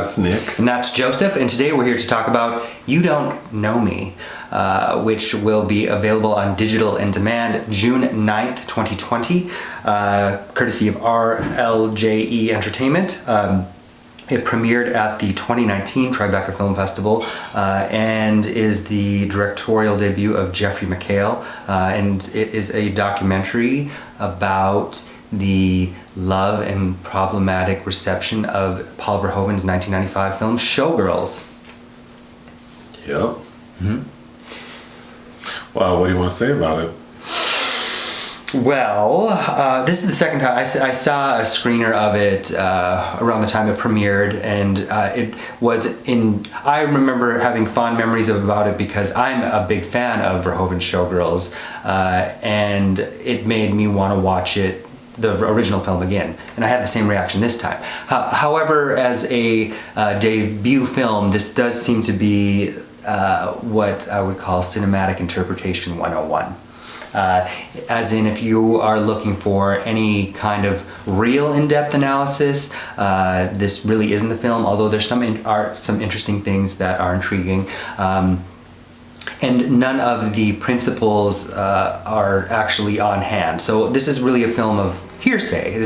That's Nick. And that's Joseph. And today we're here to talk about You Don't Nomi, which will be available on digital and demand June 9th, 2020, courtesy of RLJE Entertainment. It premiered at the 2019 Tribeca Film Festival and is the directorial debut of Jeffrey McHale. And it is a documentary about the love and problematic reception of Paul Verhoeven's 1995 film Showgirls. Yep. Mm-hmm. Wow, what do you want to say about it? Well, this is the second time I saw a screener of it around the time it premiered, and it was I remember having fond memories about it because I'm a big fan of Verhoeven's Showgirls, and it made me want to watch the original film again, and I had the same reaction this time. However, as a debut film, this does seem to be what I would call cinematic interpretation 101. As in, if you are looking for any kind of real in-depth analysis, this really isn't the film, although there's some interesting things that are intriguing. And none of the principles are actually on hand. So this is really a film of hearsay.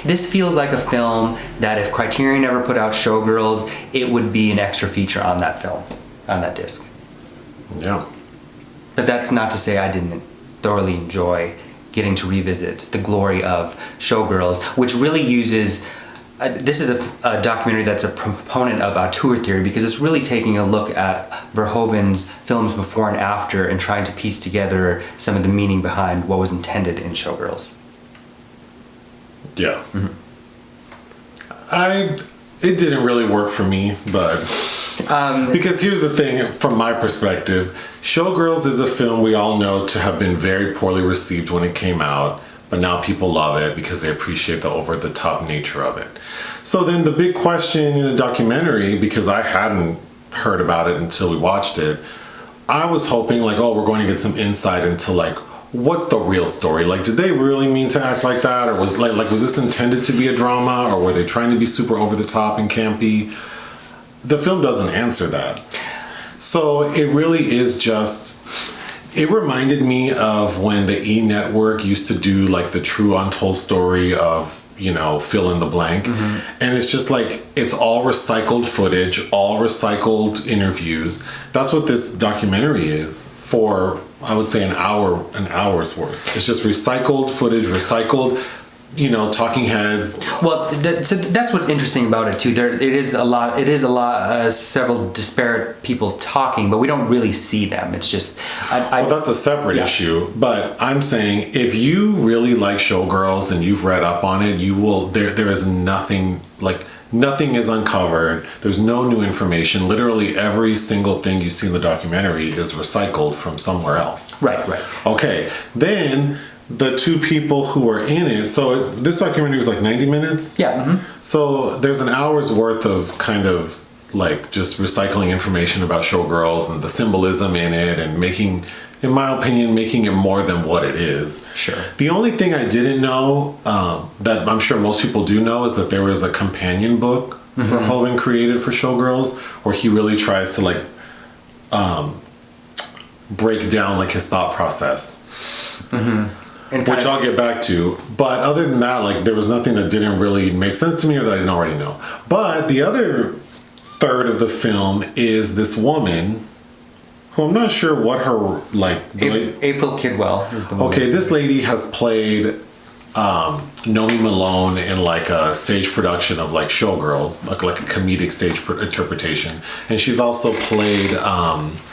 This feels like a film that if Criterion ever put out Showgirls, it would be an extra feature on that film, on that disc. Yeah. But that's not to say I didn't thoroughly enjoy getting to revisit the glory of Showgirls, which really uses this is a documentary that's a proponent of auteur theory, because it's really taking a look at Verhoeven's films before and after and trying to piece together some of the meaning behind what was intended in Showgirls. Yeah. Mm-hmm. It didn't really work for me, but because here's the thing, from my perspective, Showgirls is a film we all know to have been very poorly received when it came out, but now people love it because they appreciate the over-the-top nature of it. So then the big question in the documentary, because I hadn't heard about it until we watched it, I was hoping like, oh, we're going to get some insight into like, what's the real story? Like, did they really mean to act like that? Or was was this intended to be a drama? Or were they trying to be super over-the-top and campy? The film doesn't answer that. So it really is just, it reminded me of when the E! Network used to do like the true untold story of, you know, fill in the blank. Mm-hmm. And it's just like, it's all recycled footage, all recycled interviews. That's what this documentary is for, I would say an hour's worth. It's just recycled footage, recycled, you know, talking heads. Well, so that's what's interesting about it too. It is a lot, several disparate people talking, but we don't really see them. It's just... well, that's a separate issue, but I'm saying if you really like Showgirls and you've read up on it, you will, there is nothing, like, nothing is uncovered. There's no new information. Literally every single thing you see in the documentary is recycled from somewhere else. Right. Okay, then the two people who are in it, so this documentary was like 90 minutes? Yeah. Mm-hmm. So there's an hour's worth of kind of like just recycling information about Showgirls and the symbolism in it and making, in my opinion, making it more than what it is. Sure. The only thing I didn't know, that I'm sure most people do know, is that there was a companion book Verhoeven created for Showgirls where he really tries to like break down like his thought process. Mm-hmm. Which I'll get back to. But other than that, like, there was nothing that didn't really make sense to me or that I didn't already know. But the other third of the film is this woman who I'm not sure what her, like... April Kidwell is the woman. Okay, this lady has played Nomi Malone in like a stage production of like Showgirls, like a comedic stage interpretation. And she's also played...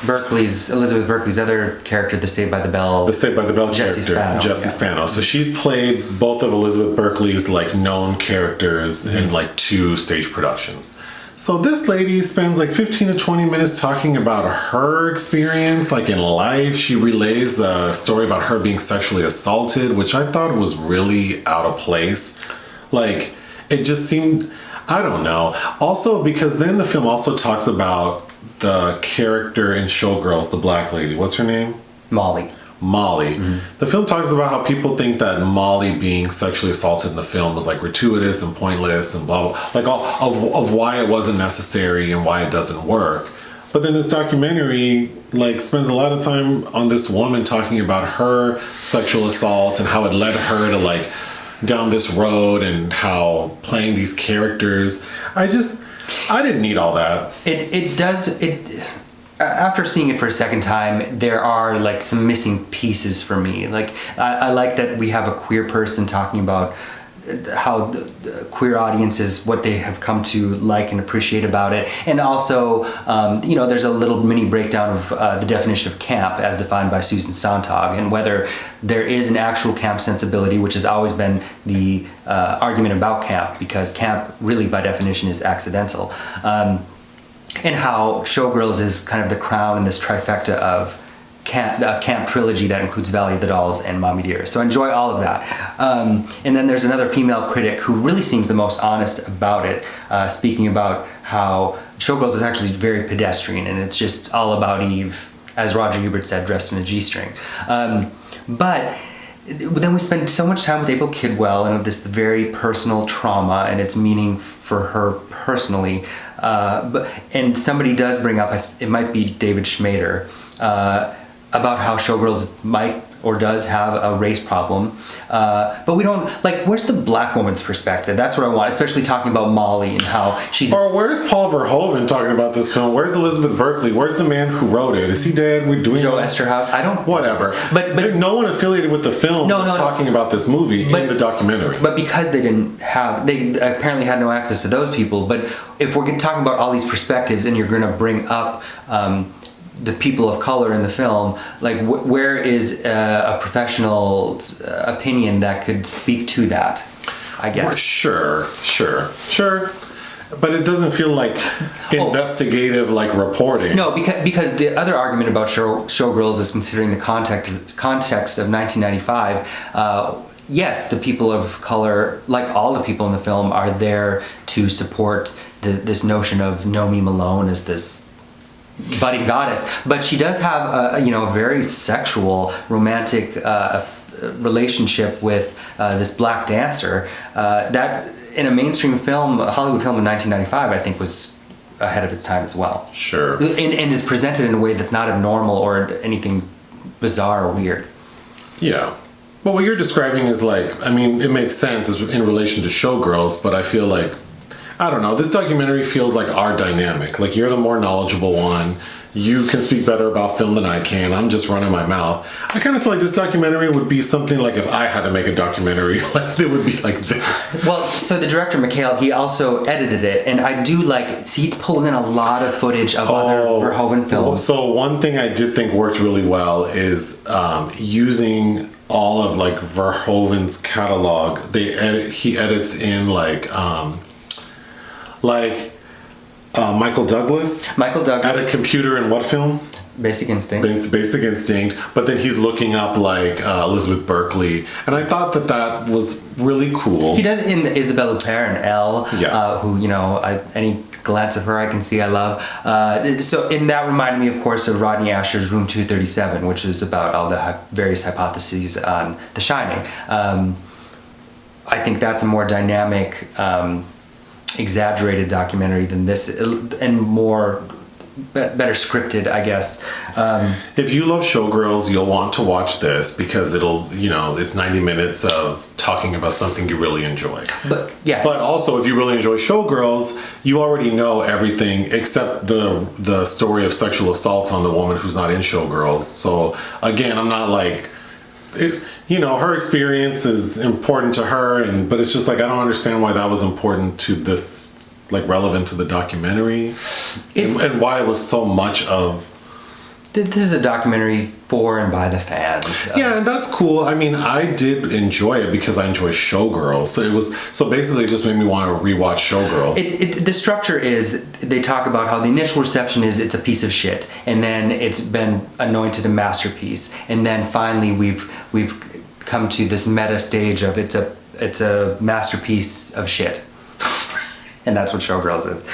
Elizabeth Berkley's other character, the Saved by the Bell. The Saved by the Bell Jessie character, Jessie Spano. So she's played both of Elizabeth Berkley's like known characters in like 2 stage productions. So this lady spends like 15 to 20 minutes talking about her experience, like in life. She relays a story about her being sexually assaulted, which I thought was really out of place. Like, it just seemed, I don't know. Also, because then the film also talks about the character in Showgirls, the black lady. What's her name? Molly. Molly. The film talks about how people think that Molly being sexually assaulted in the film was like gratuitous and pointless and blah blah, like all of why it wasn't necessary and why it doesn't work. But then this documentary like spends a lot of time on this woman talking about her sexual assault and how it led her to like down this road and how playing these characters. I didn't need all that. After seeing it for a second time, there are like some missing pieces for me. Like I like that we have a queer person talking about how the queer audiences, what they have come to like and appreciate about it. And also, there's a little mini breakdown of the definition of camp as defined by Susan Sontag, and whether there is an actual camp sensibility, which has always been the argument about camp, because camp really by definition is accidental. And how Showgirls is kind of the crown in this trifecta of camp trilogy that includes Valley of the Dolls and Mommie, Dearest. So I enjoy all of that. And then there's another female critic who really seems the most honest about it, speaking about how Showgirls is actually very pedestrian and it's just all about Eve, as Roger Ebert said, dressed in a G-string. But then we spend so much time with April Kidwell and this very personal trauma and its meaning for her personally. And somebody does bring up, it might be David Schmader, about how Showgirls might or does have a race problem. But we don't, like, where's the black woman's perspective? That's what I want, especially talking about Molly and how she's... Or where's Paul Verhoeven talking about this film? Where's Elizabeth Berkley? Where's the man who wrote it? Is he dead? We're doing Joe Eszterhas? I don't... Whatever. But no one affiliated with the film is talking about this movie in the documentary. But because they apparently had no access to those people. But if we're talking about all these perspectives and you're going to bring up... the people of color in the film, like where is a professional's opinion that could speak to that, I guess. Well, sure. But it doesn't feel like investigative, like reporting. No, because the other argument about Showgirls is considering the context of 1995. Yes, the people of color, like all the people in the film, are there to support this notion of Nomi Malone as this budding goddess, but she does have a very sexual, romantic relationship with this black dancer that in a mainstream film, a Hollywood film in 1995, I think was ahead of its time as well. Sure. And is presented in a way that's not abnormal or anything bizarre or weird. Yeah. Well, what you're describing is like, I mean, it makes sense in relation to Showgirls, but I feel like, I don't know, this documentary feels like our dynamic. Like, you're the more knowledgeable one. You can speak better about film than I can. I'm just running my mouth. I kind of feel like this documentary would be something like if I had to make a documentary, like it would be like this. Well, so the director, McHale, he also edited it. And I do he pulls in a lot of footage of other Verhoeven films. So one thing I did think worked really well is using all of like Verhoeven's catalog. He edits in Michael Douglas at a computer in what film? Basic Instinct. Basic Instinct, but then he's looking up like Elizabeth Berkley, and I thought that was really cool. He does it in Isabelle Huppert and Elle, yeah. Who any glance of her I can see I love. So and that reminded me, of course, of Rodney Asher's Room 237, which is about all the various hypotheses on The Shining. I think that's a more dynamic, exaggerated documentary than this, and better scripted, I guess. If you love Showgirls, you'll want to watch this because it's 90 minutes of talking about something you really enjoy. But also, if you really enjoy Showgirls, you already know everything except the story of sexual assault on the woman who's not in Showgirls. So again, I'm not like... her experience is important to her, but it's just like I don't understand why that was important to this, like relevant to the documentary, and why it was so much of. This is a documentary for and by the fans. Yeah, and that's cool. I mean, I did enjoy it because I enjoy Showgirls. So basically, it just made me want to rewatch Showgirls. The structure is they talk about how the initial reception is it's a piece of shit, and then it's been anointed a masterpiece, and then finally we've come to this meta stage of it's a masterpiece of shit, and that's what Showgirls is.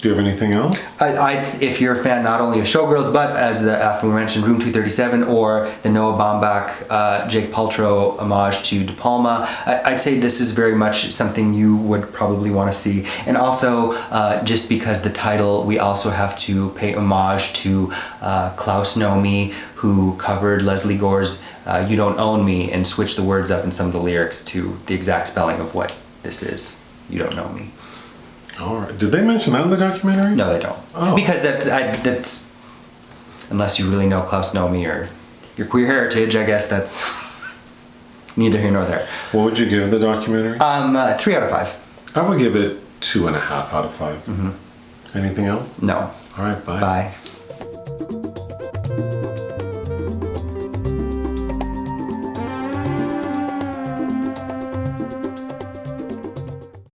Do you have anything else? If you're a fan not only of Showgirls, but as the aforementioned Room 237 or the Noah Baumbach, Jake Paltrow homage to De Palma, I'd say this is very much something you would probably want to see. And also, just because the title, we also have to pay homage to Klaus Nomi, who covered Leslie Gore's You Don't Nomi and switched the words up in some of the lyrics to the exact spelling of what this is. You Don't Nomi. All right. Did they mention that in the documentary? No, they don't. Oh. Because that's unless you really know Klaus Nomi or your queer heritage, I guess that's neither here nor there. What would you give the documentary? 3 out of 5. I would give it 2.5 out of 5. Anything else? No. All right. Bye. Bye.